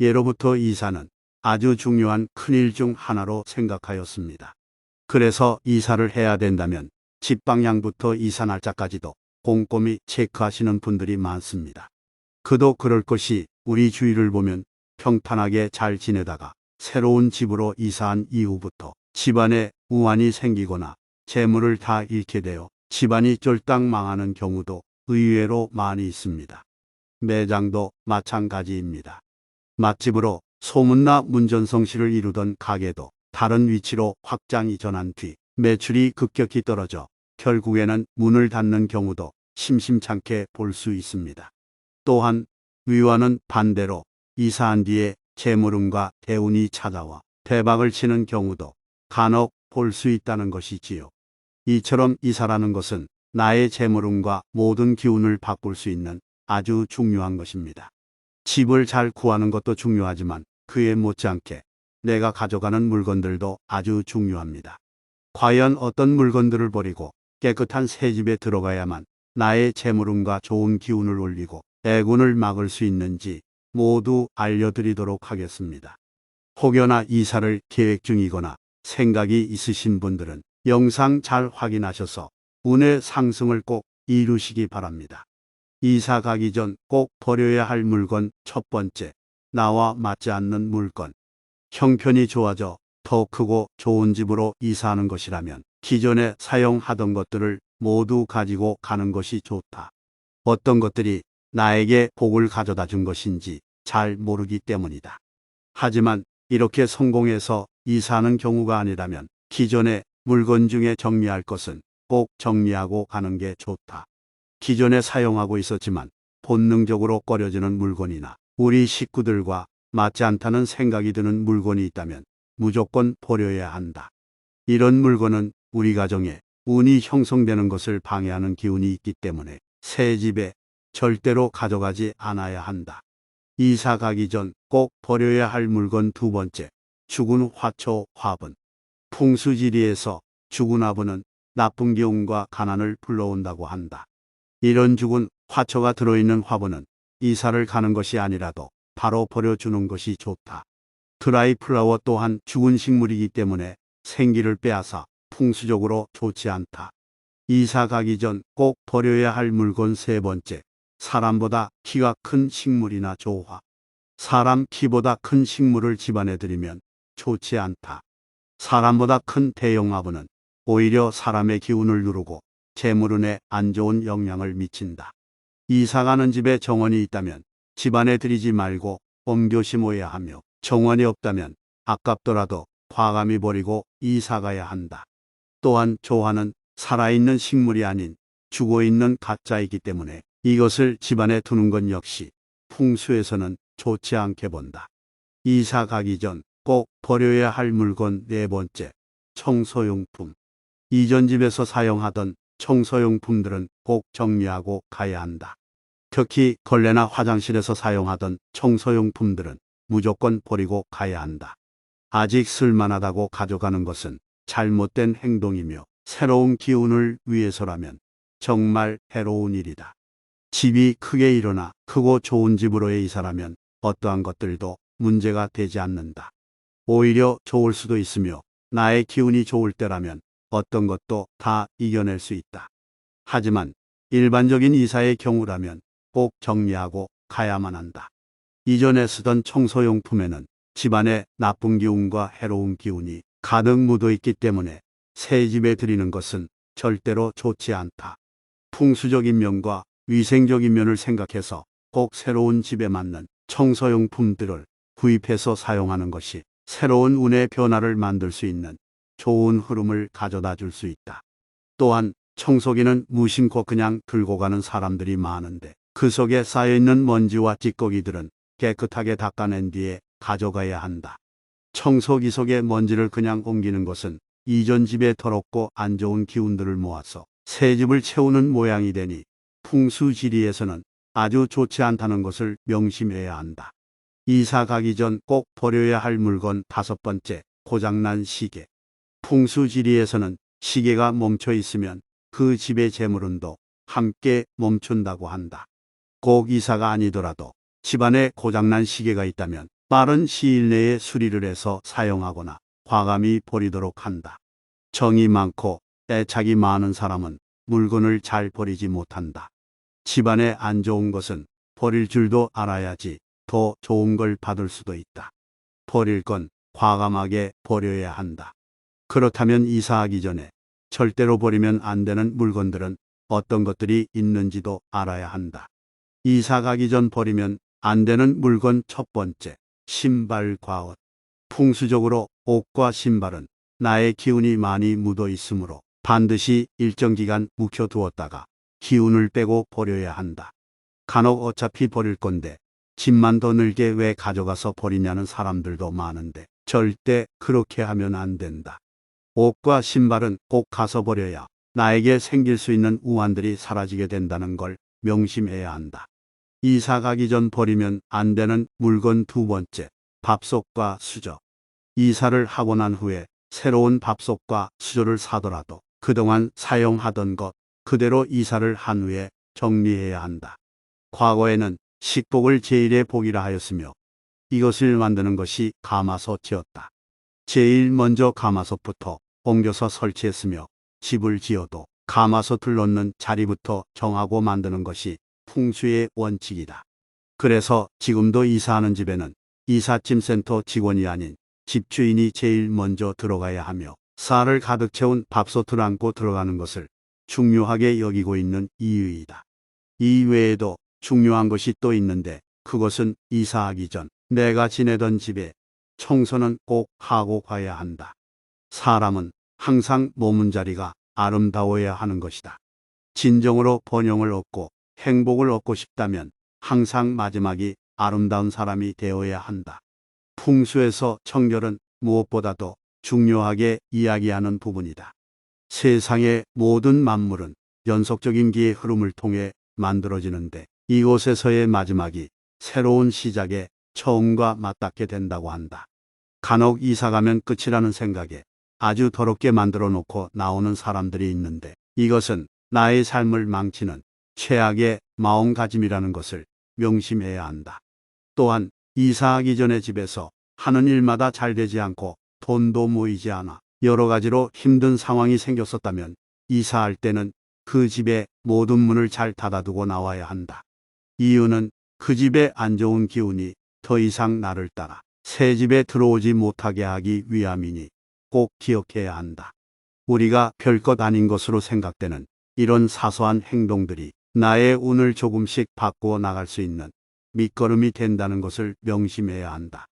예로부터 이사는 아주 중요한 큰일 중 하나로 생각하였습니다. 그래서 이사를 해야 된다면 집 방향부터 이사 날짜까지도 꼼꼼히 체크하시는 분들이 많습니다. 그도 그럴 것이 우리 주위를 보면 평탄하게 잘 지내다가 새로운 집으로 이사한 이후부터 집안에 우환이 생기거나 재물을 다 잃게 되어 집안이 쫄딱 망하는 경우도 의외로 많이 있습니다. 매장도 마찬가지입니다. 맛집으로 소문나 문전성시를 이루던 가게도 다른 위치로 확장이 전한 뒤 매출이 급격히 떨어져 결국에는 문을 닫는 경우도 심심찮게 볼 수 있습니다. 또한 위와는 반대로 이사한 뒤에 재물운과 대운이 찾아와 대박을 치는 경우도 간혹 볼 수 있다는 것이지요. 이처럼 이사라는 것은 나의 재물운과 모든 기운을 바꿀 수 있는 아주 중요한 것입니다. 집을 잘 구하는 것도 중요하지만 그에 못지않게 내가 가져가는 물건들도 아주 중요합니다. 과연 어떤 물건들을 버리고 깨끗한 새 집에 들어가야만 나의 재물운과 좋은 기운을 올리고 애군을 막을 수 있는지 모두 알려드리도록 하겠습니다. 혹여나 이사를 계획 중이거나 생각이 있으신 분들은 영상 잘 확인하셔서 운의 상승을 꼭 이루시기 바랍니다. 이사 가기 전 꼭 버려야 할 물건 첫 번째, 나와 맞지 않는 물건. 형편이 좋아져 더 크고 좋은 집으로 이사하는 것이라면 기존에 사용하던 것들을 모두 가지고 가는 것이 좋다. 어떤 것들이 나에게 복을 가져다 준 것인지 잘 모르기 때문이다. 하지만 이렇게 성공해서 이사하는 경우가 아니라면 기존의 물건 중에 정리할 것은 꼭 정리하고 가는 게 좋다. 기존에 사용하고 있었지만 본능적으로 꺼려지는 물건이나 우리 식구들과 맞지 않다는 생각이 드는 물건이 있다면 무조건 버려야 한다. 이런 물건은 우리 가정에 운이 형성되는 것을 방해하는 기운이 있기 때문에 새 집에 절대로 가져가지 않아야 한다. 이사 가기 전 꼭 버려야 할 물건 두 번째, 죽은 화초, 화분. 풍수지리에서 죽은 화분은 나쁜 기운과 가난을 불러온다고 한다. 이런 죽은 화초가 들어있는 화분은 이사를 가는 것이 아니라도 바로 버려주는 것이 좋다. 드라이 플라워 또한 죽은 식물이기 때문에 생기를 빼앗아 풍수적으로 좋지 않다. 이사 가기 전 꼭 버려야 할 물건 세 번째, 사람보다 키가 큰 식물이나 조화. 사람 키보다 큰 식물을 집안에 들이면 좋지 않다. 사람보다 큰 대형 화분은 오히려 사람의 기운을 누르고 재물운에 안 좋은 영향을 미친다. 이사 가는 집에 정원이 있다면 집안에 들이지 말고 옮겨 심어야 하며 정원이 없다면 아깝더라도 과감히 버리고 이사 가야 한다. 또한 조화는 살아있는 식물이 아닌 죽어있는 가짜이기 때문에 이것을 집안에 두는 건 역시 풍수에서는 좋지 않게 본다. 이사 가기 전 꼭 버려야 할 물건 네 번째, 청소용품. 이전 집에서 사용하던 청소용품들은 꼭 정리하고 가야 한다. 특히 걸레나 화장실에서 사용하던 청소용품들은 무조건 버리고 가야 한다. 아직 쓸만하다고 가져가는 것은 잘못된 행동이며 새로운 기운을 위해서라면 정말 해로운 일이다. 집이 크게 일어나 크고 좋은 집으로의 이사라면 어떠한 것들도 문제가 되지 않는다. 오히려 좋을 수도 있으며 나의 기운이 좋을 때라면 어떤 것도 다 이겨낼 수 있다. 하지만 일반적인 이사의 경우라면 꼭 정리하고 가야만 한다. 이전에 쓰던 청소용품에는 집안에 나쁜 기운과 해로운 기운이 가득 묻어 있기 때문에 새 집에 들이는 것은 절대로 좋지 않다. 풍수적인 면과 위생적인 면을 생각해서 꼭 새로운 집에 맞는 청소용품들을 구입해서 사용하는 것이 새로운 운의 변화를 만들 수 있는 좋은 흐름을 가져다 줄 수 있다. 또한 청소기는 무심코 그냥 들고 가는 사람들이 많은데 그 속에 쌓여있는 먼지와 찌꺼기들은 깨끗하게 닦아낸 뒤에 가져가야 한다. 청소기 속에 먼지를 그냥 옮기는 것은 이전 집에 더럽고 안 좋은 기운들을 모아서 새 집을 채우는 모양이 되니 풍수지리에서는 아주 좋지 않다는 것을 명심해야 한다. 이사 가기 전 꼭 버려야 할 물건 다섯 번째, 고장난 시계. 풍수지리에서는 시계가 멈춰 있으면 그 집의 재물운도 함께 멈춘다고 한다. 꼭 이사가 아니더라도 집안에 고장난 시계가 있다면 빠른 시일 내에 수리를 해서 사용하거나 과감히 버리도록 한다. 정이 많고 애착이 많은 사람은 물건을 잘 버리지 못한다. 집안에 안 좋은 것은 버릴 줄도 알아야지 더 좋은 걸 받을 수도 있다. 버릴 건 과감하게 버려야 한다. 그렇다면 이사하기 전에 절대로 버리면 안 되는 물건들은 어떤 것들이 있는지도 알아야 한다. 이사 가기 전 버리면 안 되는 물건 첫 번째, 신발과 옷. 풍수적으로 옷과 신발은 나의 기운이 많이 묻어 있으므로 반드시 일정 기간 묵혀두었다가 기운을 빼고 버려야 한다. 간혹 어차피 버릴 건데 집만 더 늘게 왜 가져가서 버리냐는 사람들도 많은데 절대 그렇게 하면 안 된다. 옷과 신발은 꼭 가서 버려야 나에게 생길 수 있는 우환들이 사라지게 된다는 걸 명심해야 한다. 이사 가기 전 버리면 안 되는 물건 두 번째, 밥솥과 수저. 이사를 하고 난 후에 새로운 밥솥과 수저를 사더라도 그동안 사용하던 것 그대로 이사를 한 후에 정리해야 한다. 과거에는 식복을 제일의 복이라 하였으며 이것을 만드는 것이 가마솥이었다. 제일 먼저 가마솥부터 옮겨서 설치했으며 집을 지어도 가마솥을 넣는 자리부터 정하고 만드는 것이 풍수의 원칙이다. 그래서 지금도 이사하는 집에는 이삿짐센터 직원이 아닌 집주인이 제일 먼저 들어가야 하며 쌀을 가득 채운 밥솥을 안고 들어가는 것을 중요하게 여기고 있는 이유이다. 이 외에도 중요한 것이 또 있는데 그것은 이사하기 전 내가 지내던 집에 청소는 꼭 하고 가야 한다. 사람은 항상 머문 자리가 아름다워야 하는 것이다. 진정으로 번영을 얻고 행복을 얻고 싶다면 항상 마지막이 아름다운 사람이 되어야 한다. 풍수에서 청결은 무엇보다도 중요하게 이야기하는 부분이다. 세상의 모든 만물은 연속적인 기의 흐름을 통해 만들어지는데 이곳에서의 마지막이 새로운 시작의 처음과 맞닿게 된다고 한다. 간혹 이사가면 끝이라는 생각에 아주 더럽게 만들어 놓고 나오는 사람들이 있는데 이것은 나의 삶을 망치는 최악의 마음가짐이라는 것을 명심해야 한다. 또한 이사하기 전에 집에서 하는 일마다 잘 되지 않고 돈도 모이지 않아 여러 가지로 힘든 상황이 생겼었다면 이사할 때는 그 집의 모든 문을 잘 닫아두고 나와야 한다. 이유는 그 집에 안 좋은 기운이 더 이상 나를 따라 새 집에 들어오지 못하게 하기 위함이니 꼭 기억해야 한다. 우리가 별것 아닌 것으로 생각되는 이런 사소한 행동들이 나의 운을 조금씩 바꾸어 나갈 수 있는 밑거름이 된다는 것을 명심해야 한다.